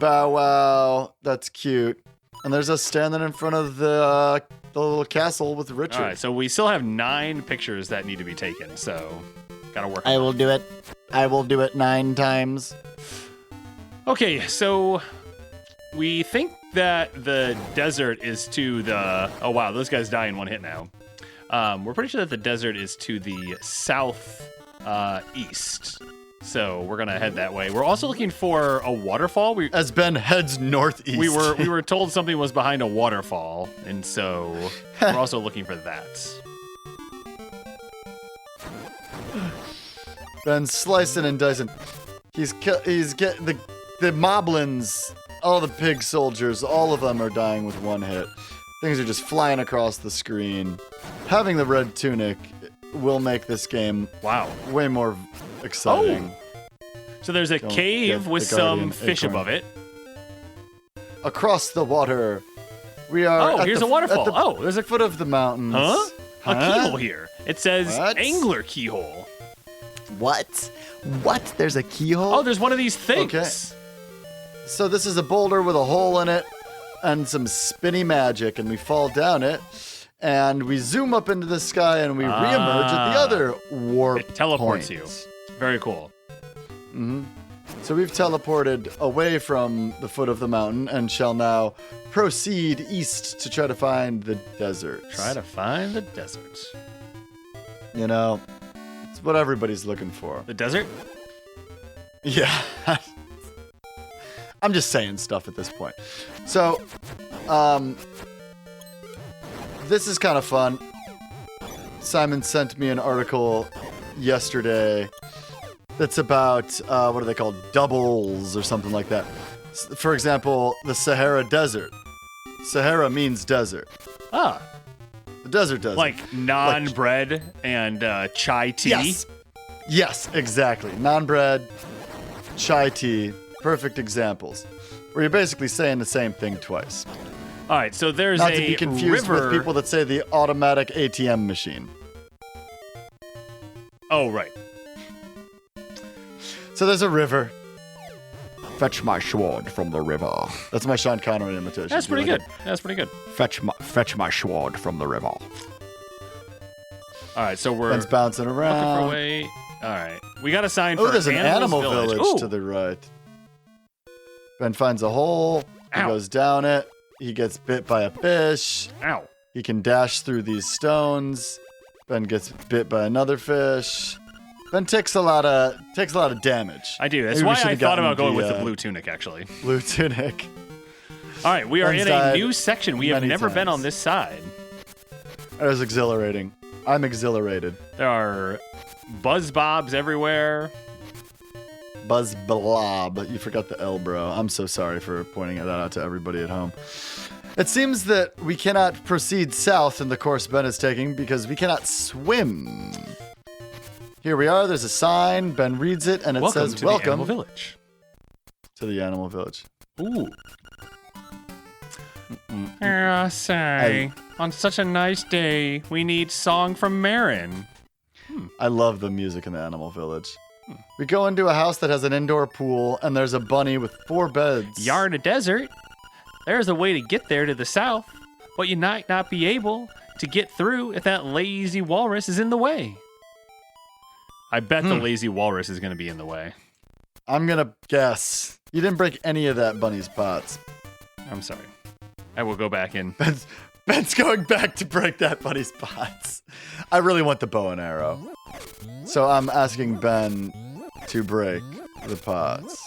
Bow Wow. That's cute. And there's us standing in front of the little castle with Richard. All right, so we still have 9 pictures that need to be taken, so gotta work on I will do it. I will do it 9 times. Okay, so we think that the desert is to the... Oh, wow, those guys die in one hit now. We're pretty sure that the desert is to the south east. So we're going to head that way. We're also looking for a waterfall. As Ben heads northeast. We were told something was behind a waterfall, and so we're also looking for that. Ben's slicing and dicing. He's getting the moblins, all the pig soldiers, all of them are dying with one hit. Things are just flying across the screen. Having the red tunic will make this game way more exciting. So there's a cave with some fish above it. Across the water, we are. Oh, here's a waterfall. There's a foot of the mountains. Huh? A keyhole here. It says What? angler keyhole. What? There's a keyhole? Oh, there's one of these things. Okay. So this is a boulder with a hole in it and some spinny magic, and we fall down it, and we zoom up into the sky, and we reemerge at the other warp It teleports point. you. Very cool. So we've teleported away from the foot of the mountain and shall now proceed east to try to find the desert. Try to find the desert. You know, it's what everybody's looking for. The desert? Yeah. I'm just saying stuff at this point. So, this is kind of fun. Simon sent me an article yesterday that's about, what are they called? Doubles or something like that. For example, the Sahara Desert. Sahara means desert. Ah. The desert desert. Like naan bread and chai tea? Yes, exactly. Naan bread, chai tea, perfect examples. Where you're basically saying the same thing twice. All right, so there's Not a to be confused river. with people that say the automatic ATM machine. Oh, right. So there's a river. Fetch my sword from the river. That's my Sean Connery imitation. That's Do you pretty like good. That's pretty good. Fetch my sword from the river. All right, so it? we're Ben's bouncing looking for a around. way. All right, we got a sign for Oh, there's an animal village Ooh. to the right. Ben finds a hole. He Ow. goes down it. He gets bit by a fish. Ow. He can dash through these stones. Ben gets bit by another fish. Ben takes a lot of damage. I do. That's Maybe we why should've I thought gotten about going with the the, blue tunic, actually. Blue tunic. All right, we are Ben's in a died new section. We have many never been times. on this side. That was exhilarating. I'm exhilarated. There are buzz bobs everywhere. Buzz blob. You forgot the L, bro. I'm so sorry for pointing that out to everybody at home. It seems that we cannot proceed south in the course Ben is taking because we cannot swim. Here we are. There's a sign. Ben reads it, and it Welcome says, to the "Welcome Animal Village." to the animal village." Ooh. Say, on such a nice day, we need song from Marin. I love the music in the animal village. We go into a house that has an indoor pool, and there's a bunny with 4 beds. You're in a desert. There's a way to get there to the south, but you might not be able to get through if that lazy walrus is in the way. I bet the lazy walrus is going to be in the way. I'm gonna guess. You didn't break any of that bunny's pots. I'm sorry. I will go back in. Ben's going back to break that bunny's pots. I really want the bow and arrow. So I'm asking Ben to break the pots.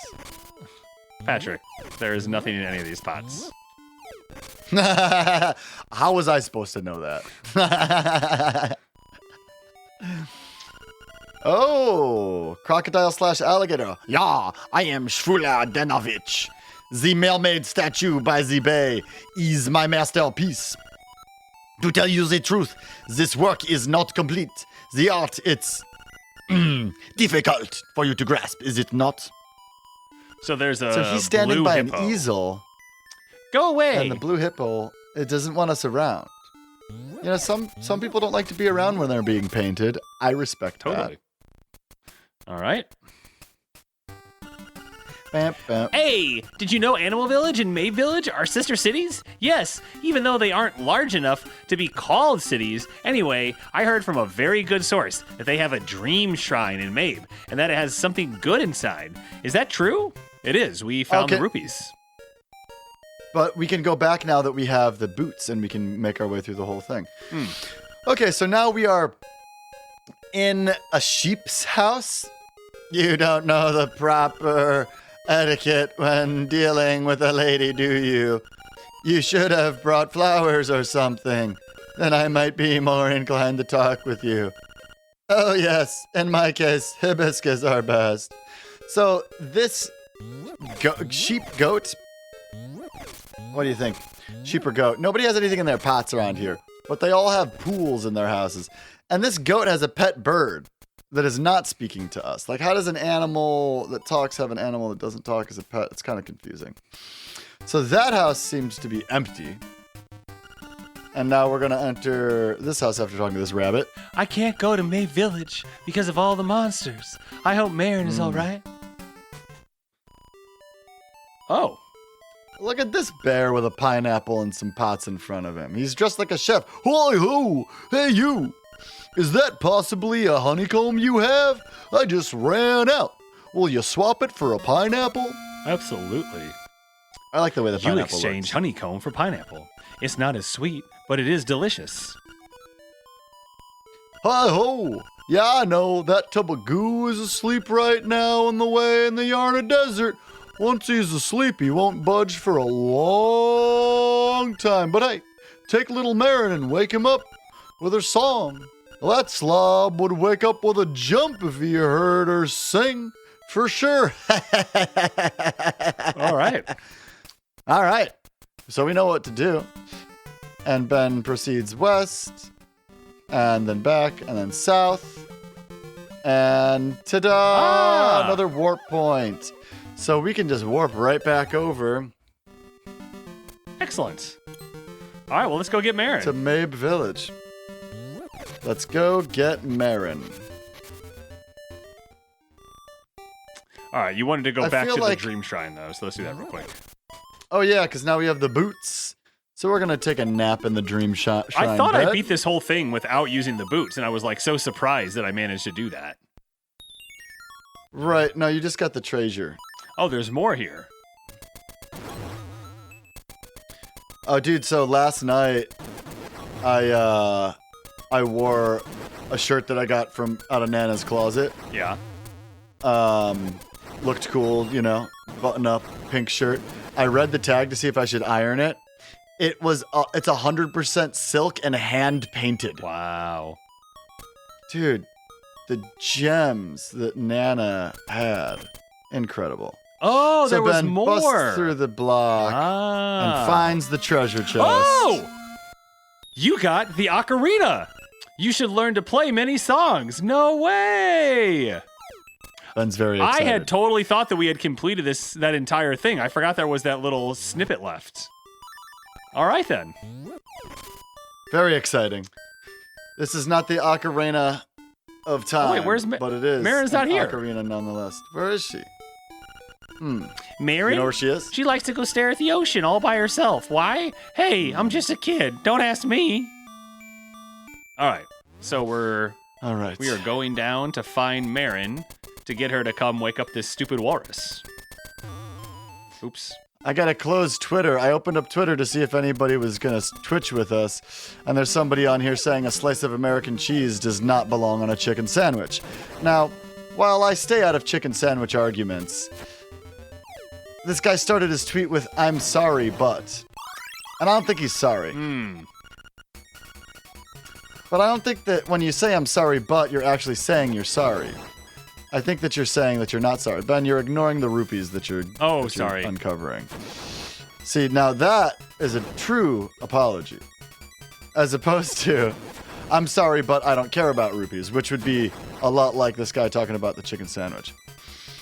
Patrick, there is nothing in any of these pots. How was I supposed to know that? Oh, crocodile/alligator. Yeah, I am Shvula Denovich. The mermaid statue by the bay is my masterpiece. To tell you the truth, this work is not complete. The art, it's difficult for you to grasp, is it not? So there's a So he's standing blue by hippo. an easel, Go away. and the blue hippo, it doesn't want us around. You know, some people don't like to be around when they're being painted. I respect Totally. All right. that. Bam, bam. Hey, did you know Animal Village and Mabe Village are sister cities? Yes, even though they aren't large enough to be called cities. Anyway, I heard from a very good source that they have a dream shrine in Mabe and that it has something good inside. Is that true? It is. We found the Okay. rupees. But we can go back now that we have the boots and we can make our way through the whole thing. Okay, so now we are in a sheep's house. You don't know the proper etiquette when dealing with a lady, do you? You should have brought flowers or something. Then I might be more inclined to talk with you. Oh, yes, in my case, hibiscus are best. So this sheep goat. What do you think? Sheep or goat? Nobody has anything in their pots around here, but they all have pools in their houses. And this goat has a pet bird that is not speaking to us. Like, how does an animal that talks have an animal that doesn't talk as a pet? It's kind of confusing. So that house seems to be empty. And now we're going to enter this house after talking to this rabbit. I can't go to Mabe Village because of all the monsters. I hope Marin is all right. Oh. Look at this bear with a pineapple and some pots in front of him. He's dressed like a chef. Holy ho! Hey, you! Is that possibly a honeycomb you have? I just ran out. Will you swap it for a pineapple? Absolutely. I like the way the You pineapple exchange looks. honeycomb for pineapple. It's not as sweet, but it is delicious. Hi ho! Yeah, I know. That tub of goo is asleep right now on the way in the Yarna Desert. Once he's asleep, he won't budge for a long time. But hey, take little Marin and wake him up with her song. Well, that slob would wake up with a jump if he heard her sing, for sure. All right. All right. So we know what to do. And Ben proceeds west, and then back, and then south. And ta-da! Ah! Another warp point. So we can just warp right back over Excellent. All right, well, let's go get Marin. to Mabe Village. Let's go get Marin. All right, you wanted to go I back feel to like- the Dream Shrine, though, so let's do that real quick. Oh yeah, because now we have the boots. So we're gonna take a nap in the Dream Shrine. I thought I bed. beat this whole thing without using the boots, and I was like so surprised that I managed to do that. Right. No, you just got the treasure. Oh, there's more here. Oh, dude. So last night, I wore a shirt that I got from out of Nana's closet. Yeah. Looked cool, you know, button up, pink shirt. I read the tag to see if I should iron it. It was it's 100% silk and hand painted. Wow. Dude, the gems that Nana had, incredible. Oh, So there was Ben more. busts through the block Ah. and finds the treasure chest. Oh! You got the ocarina. You should learn to play many songs. No way. Ben's very excited. I had totally thought that we had completed that entire thing. I forgot there was that little snippet left. All right, then. Very exciting. This is not the ocarina of time. Oh, wait, where's but it is. Marin's not an here. Ocarina nonetheless. Where is she? Mary? You know where she is? She likes to go stare at the ocean all by herself. Why? Hey, I'm just a kid. Don't ask me. All right. So All right. we are going down to find Marin to get her to come wake up this stupid walrus. Oops. I gotta close Twitter. I opened up Twitter to see if anybody was gonna Twitch with us, and there's somebody on here saying a slice of American cheese does not belong on a chicken sandwich. Now, while I stay out of chicken sandwich arguments, this guy started his tweet with, "I'm sorry, but," and I don't think he's sorry. But I don't think that when you say "I'm sorry, but," you're actually saying you're sorry. I think that you're saying that you're not sorry. Ben, you're ignoring the rupees that you're sorry. uncovering. See, now that is a true apology. As opposed to, "I'm sorry, but I don't care about rupees," which would be a lot like this guy talking about the chicken sandwich.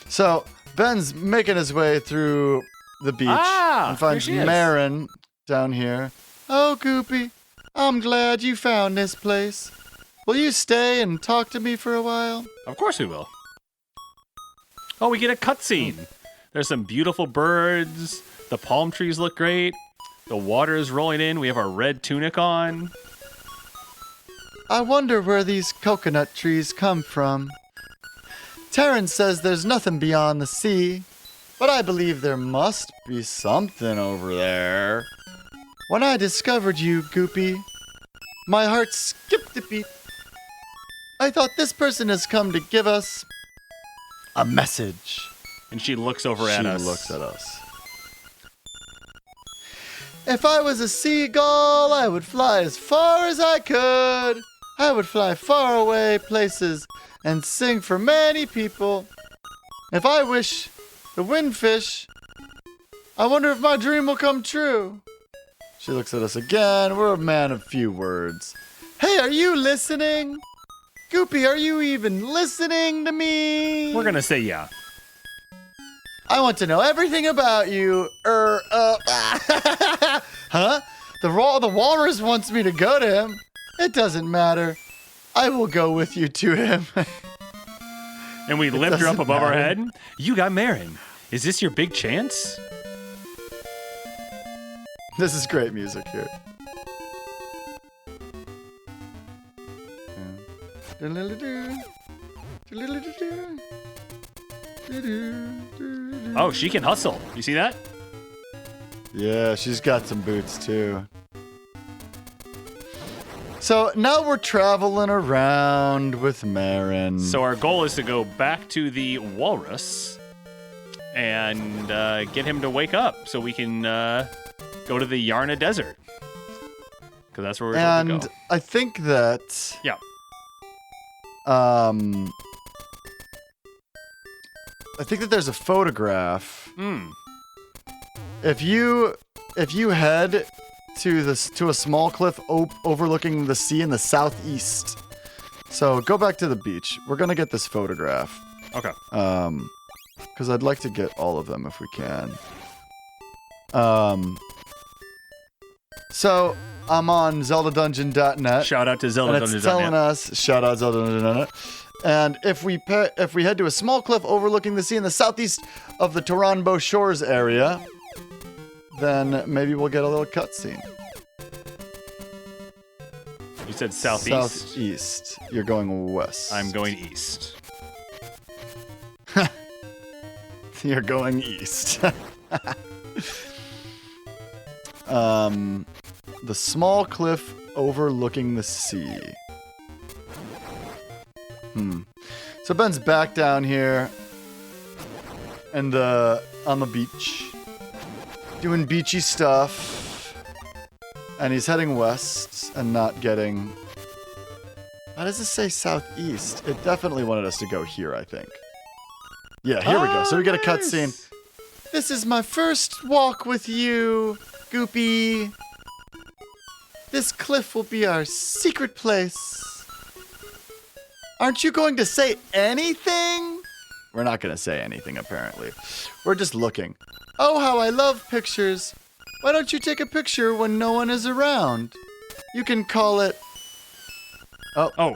So, Ben's making his way through the beach and finds here she is. Marin down here. "Oh, Goopy, I'm glad you found this place. Will you stay and talk to me for a while?" Of course we will. Oh, we get a cutscene. There's some beautiful birds. The palm trees look great. The water is rolling in. We have our red tunic on. "I wonder where these coconut trees come from. Terran says there's nothing beyond the sea, but I believe there must be something over there. When I discovered you, Goopy, my heart skipped a beat. I thought this person has come to give us a message." And she looks over at us. She looks at us. "If I was a seagull, I would fly as far as I could. I would fly far away places and sing for many people. If I wish the windfish, I wonder if my dream will come true." She looks at us again. We're a man of few words. "Hey, are you listening? Goopy, are you even listening to me?" We're going to say yeah. "I want to know everything about you. Huh? The walrus wants me to go to him. It doesn't matter. I will go with you to him." And we lift her up doesn't above our matter. head. "You got Marin. Is this your big chance?" This is great music here. Oh, she can hustle. You see that? Yeah, she's got some boots too. So now we're traveling around with Marin. So our goal is to go back to the walrus and get him to wake up so we can go to the Yarna Desert. Because that's where we're going to and go. I think that Yeah. I think that there's a photograph. Hmm. If you head to a small cliff overlooking the sea in the southeast. So go back to the beach. We're gonna get this photograph. Okay. Because I'd like to get all of them if we can. So I'm on ZeldaDungeon.net. Shout out to Zelda And it's telling us, shout out ZeldaDungeon.net. And if we head to a small cliff overlooking the sea in the southeast of the Toronbo Shores area, then maybe we'll get a little cutscene. You said southeast. Southeast. You're going west. I'm going east. You're going east. The small cliff overlooking the sea. So Ben's back down here and on the beach, doing beachy stuff, and he's heading west and not getting. How does this say southeast? It definitely wanted us to go here, I think. Yeah, here we go. So we get a cutscene. "This is my first walk with you, Goopy. This cliff will be our secret place. Aren't you going to say anything?" We're not going to say anything, apparently. We're just looking. "Oh, how I love pictures. Why don't you take a picture when no one is around? You can call it..." Oh.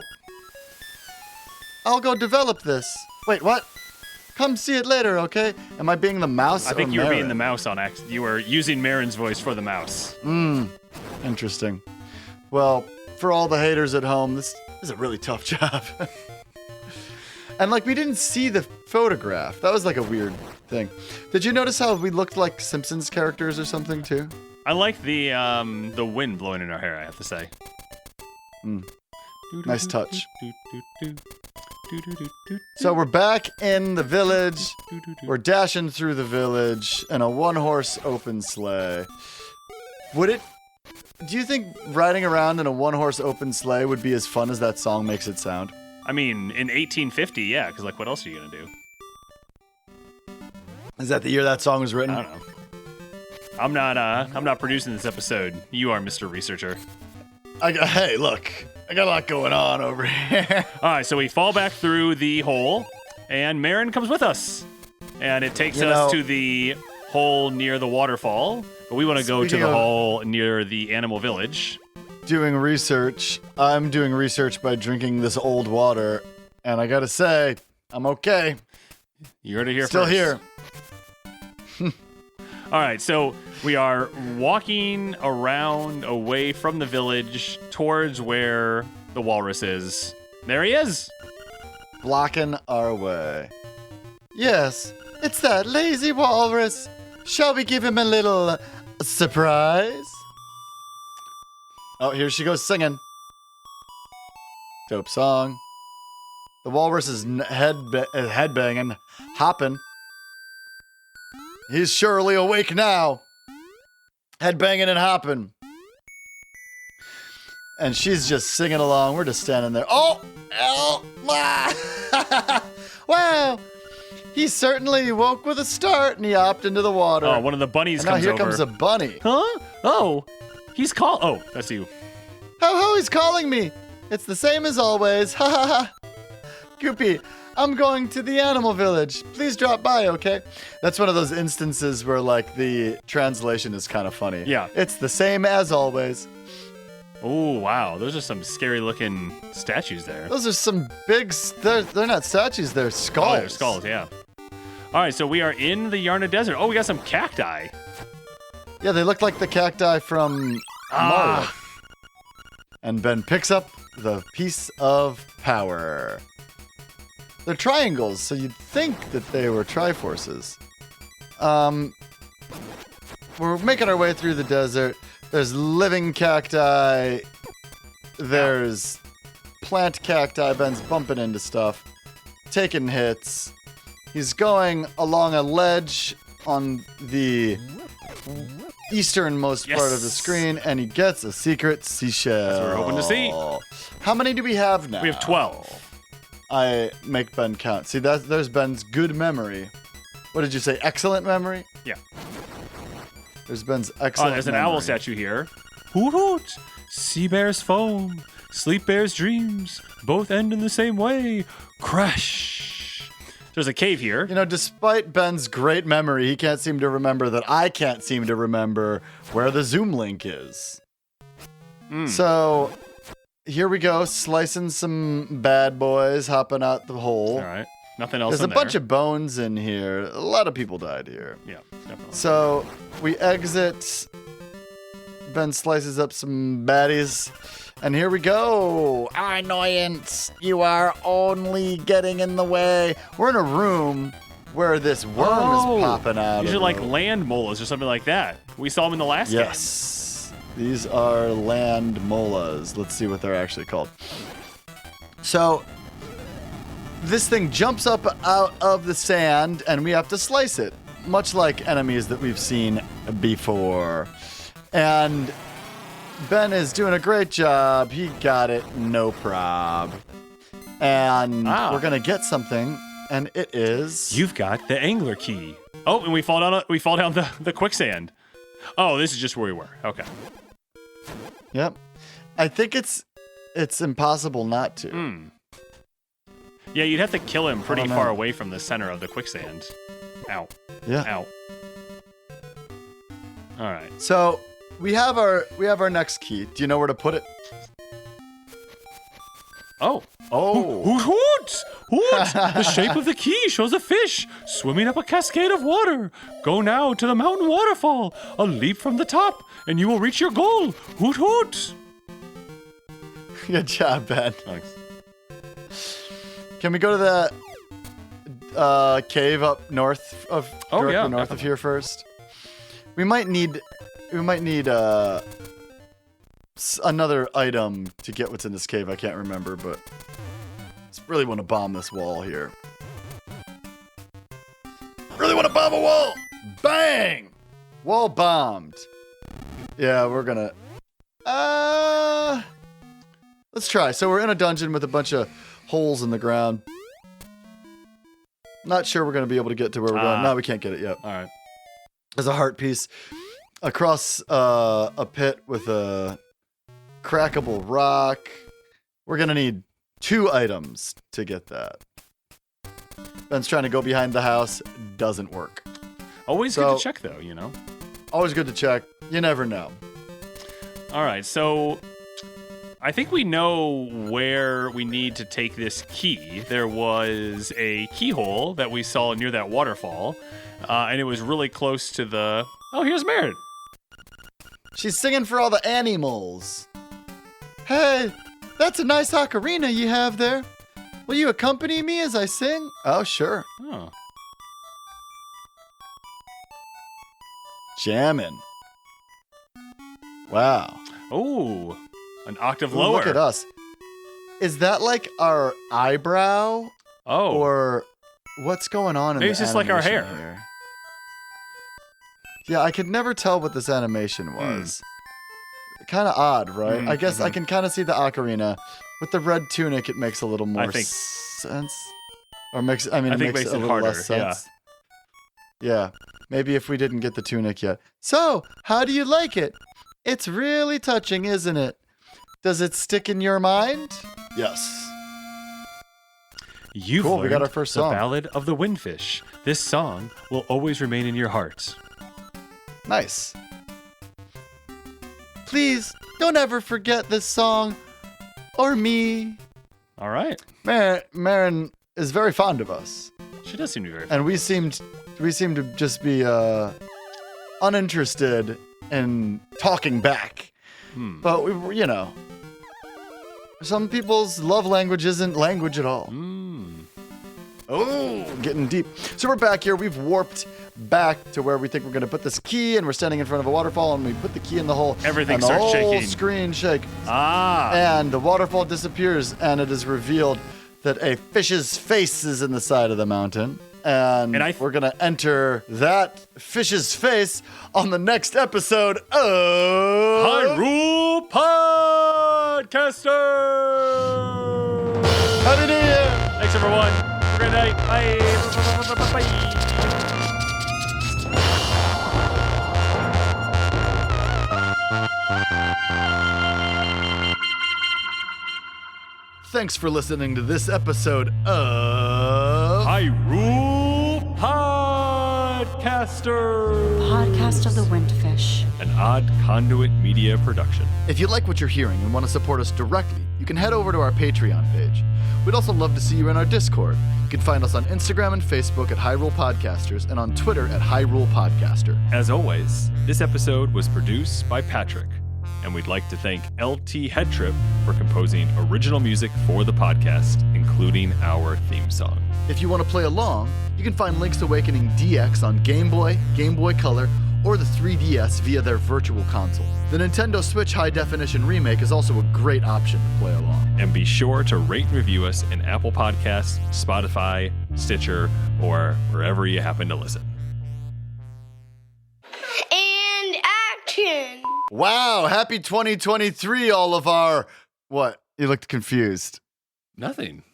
"I'll go develop this." Wait, what? "Come see it later, okay?" Am I being the mouse? I think or you were being Marin? the mouse on accident. You were using Marin's voice for the mouse. Interesting. Well, for all the haters at home, this is a really tough job. And we didn't see the photograph. That was a weird thing. Did you notice how we looked like Simpsons characters or something too? I like the wind blowing in our hair, I have to say. Nice touch. So we're back in the village. We're dashing through the village in a one-horse open sleigh. Do you think riding around in a one-horse open sleigh would be as fun as that song makes it sound? I mean, in 1850, yeah, because like, what else are you gonna do? Is that the year that song was written? I don't know. I'm not producing this episode. You are, Mr. Researcher. Hey, look, I got a lot going on over here. All right, so we fall back through the hole, and Marin comes with us, and it takes us to the hole near the waterfall. But we want to go to the hole near the animal village. Doing research. I'm doing research by drinking this old water, and I gotta say, I'm okay. You heard it here Still first. here. All right, so we are walking around away from the village towards where the walrus is. There he is. Blocking our way. Yes, it's that lazy walrus. Shall we give him a little surprise? Oh, here she goes singing. Dope song. The walrus is headbanging, hopping. He's surely awake now. Headbanging and hopping. And she's just singing along. We're just standing there. Oh! Wow! He certainly woke with a start and he hopped into the water. Oh, one of the bunnies and now comes here over. comes a bunny. Huh? Oh, he's called. Oh, that's you. Ho, he's calling me. It's the same as always. Ha ha ha. Goopy, I'm going to the animal village. Please drop by, okay? That's one of those instances where, like, the translation is kind of funny. Yeah. It's the same as always. Oh, wow. Those are some scary-looking statues there. Those are some big... They're not statues, they're skulls. Oh, they're skulls, yeah. All right, so we are in the Yarna Desert. Oh, we got some cacti. Yeah, they look like the cacti from Mario. And Ben picks up the piece of power. They're triangles, so you'd think that they were Triforces. We're making our way through the desert. There's living cacti. There's plant cacti. Ben's bumping into stuff, taking hits. He's going along a ledge on the easternmost part of the screen, and he gets a secret seashell. That's what we're hoping to see. How many do we have now? We have 12. I make Ben count. See, there's Ben's good memory. What did you say? Excellent memory? Yeah. There's Ben's excellent there's an memory. owl statue here. Hoot hoot! Sea bear's foam, sleep bear's dreams, both end in the same way. Crash! There's a cave here. You know, despite Ben's great memory, he can't seem to remember that I can't seem to remember where the Zoom link is. So, here we go, slicing some bad boys, hopping out the hole. All right. Nothing else There's in a there. bunch of bones in here. A lot of people died here. Yeah, definitely. So, we exit. Ben slices up some baddies. And here we go. Annoyance. You are only getting in the way. We're in a room where this worm is popping out. These are like land molas or something like that. We saw them in the last game. Yes. These are land molas. Let's see what they're actually called. So, this thing jumps up out of the sand, and we have to slice it, much like enemies that we've seen before. And Ben is doing a great job. He got it, no prob. And we're gonna get something, and it is. You've got the angler key. Oh, and we fall down the quicksand. Oh, this is just where we were. Okay. Yep. I think it's impossible not to. Yeah, you'd have to kill him pretty Oh, no. far away from the center of the quicksand. Ow. Yeah. Ow. All right. So we have our next key. Do you know where to put it? Oh. Oh. Hoot hoot! Hoot! The shape of the key shows a fish swimming up a cascade of water. Go now to the mountain waterfall. A leap from the top, and you will reach your goal. Hoot hoot! Good job, Ben. Thanks. Can we go to the cave up north of directly north of here first? We might need another item to get what's in this cave. I can't remember, but Just really want to bomb this wall here. Really want to bomb a wall. Bang! Wall bombed. Yeah, we're gonna... let's try. So we're in a dungeon with a bunch of holes in the ground. Not sure we're gonna be able to get to where we're going. No, we can't get it yet. All right. There's a heart piece across a pit with a crackable rock. We're gonna need 2 items to get that. Ben's trying to go behind the house. Doesn't work. Always good to check, though, Always good to check. You never know. All right, so I think we know where we need to take this key. There was a keyhole that we saw near that waterfall, and it was really close to the... Oh, here's Merritt. She's singing for all the animals. Hey, that's a nice ocarina you have there. Will you accompany me as I sing? Oh, sure. Oh. Jamming. Wow. Oh, an octave Ooh, lower. look at us. Is that like our eyebrow? Oh. Or what's going on in Maybe the it's just like our animation hair. here? Yeah, I could never tell what this animation was. Kind of odd, right? I guess I can kind of see the ocarina. With the red tunic, it makes a little more sense. Or makes it makes a little less sense. Yeah. Maybe if we didn't get the tunic yet. So, how do you like it? It's really touching, isn't it? Does it stick in your mind? Yes. You've Cool, learned we got our first song. The Ballad of the Windfish. This song will always remain in your heart. Nice. Please, don't ever forget this song. Or me. All right. Marin is very fond of us. She does seem to be very And we seem to just be uninterested in talking back. But we some people's love language isn't language at all. Oh, getting deep. So we're back here. We've warped back to where we think we're going to put this key, and we're standing in front of a waterfall, and we put the key in the hole. Everything and starts the whole shaking. Screen shakes. Ah. And the waterfall disappears, and it is revealed that a fish's face is in the side of the mountain. And we're going to enter that fish's face on the next episode of Hyrule Podcasters. Happy New Year! Thanks, everyone. Have a great night. Bye. Bye. Thanks for listening to this episode of Hyrule Podcasters. Podcast of the Windfish. An Odd Conduit Media production. If you like what you're hearing and want to support us directly, you can head over to our Patreon page. We'd also love to see you in our Discord. You can find us on Instagram and Facebook at Hyrule Podcasters and on Twitter at Hyrule Podcaster. As always, this episode was produced by Patrick, and we'd like to thank LT Headtrip for composing original music for the podcast, including our theme song. If you want to play along, you can find Link's Awakening DX on Game Boy, Game Boy Color, or the 3DS via their virtual console. The Nintendo Switch High Definition Remake is also a great option to play along. And be sure to rate and review us in Apple Podcasts, Spotify, Stitcher, or wherever you happen to listen. And action! Wow, happy 2023, all of our... What? You looked confused. Nothing.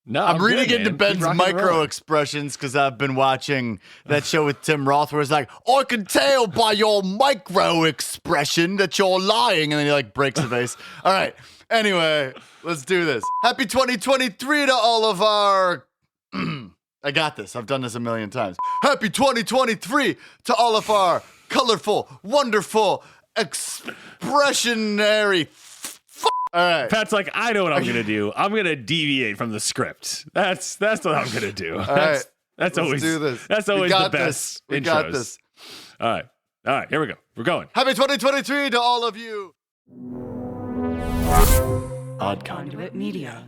No, I'm reading good, into man. Ben's Keep rocking and micro rolling. expressions because I've been watching that show with Tim Roth where it's like, I can tell by your micro expression that you're lying. And then he like breaks the vase. All right. Anyway, let's do this. Happy 2023 to all of our... I got this. I've done this a million times. Happy 2023 to all of our colorful, wonderful, expressionary... All right. Pat's like, I know what I'm gonna do. I'm gonna deviate from the script. That's what I'm gonna do. All right. That's Let's always do this. That's We always the got best. this. We intros. got this. All right. Here we go. We're going. Happy 2023 to all of you. Odd Conduit Media.